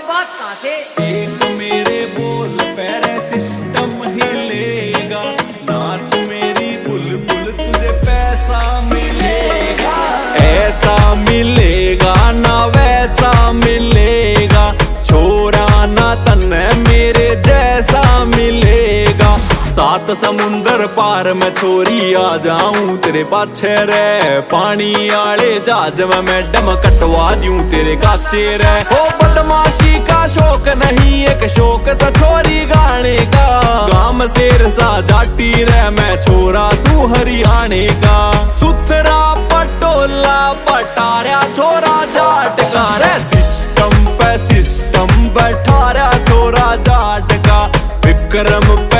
कोई बात कहाँ से? एक मेरे बोल पैरे सिस्टम हिलेगा, नाच मेरी बुलबुल तुझे पैसा मिलेगा। ऐसा मिलेगा ना वैसा मिलेगा, छोरा ना तन्ने मेरे जैसा मिलेगा। सात समुंदर पार मैं छोरी आ जाऊं तेरे पाछे रे, पानी आले जहाज में मैडम कटवा दूं तेरे काचे रे। ओ बदमाशी का शौक नहीं एक शौक सा छोरी गाने का, गाम शेर सा जाटी रे मैं छोरा सू हरियाणे का। सुथरा पटोला पटारा छोरा जाट का रे, सिस्टम पे सिस्टम बैठा रा छोरा जाट का। विक्रम पे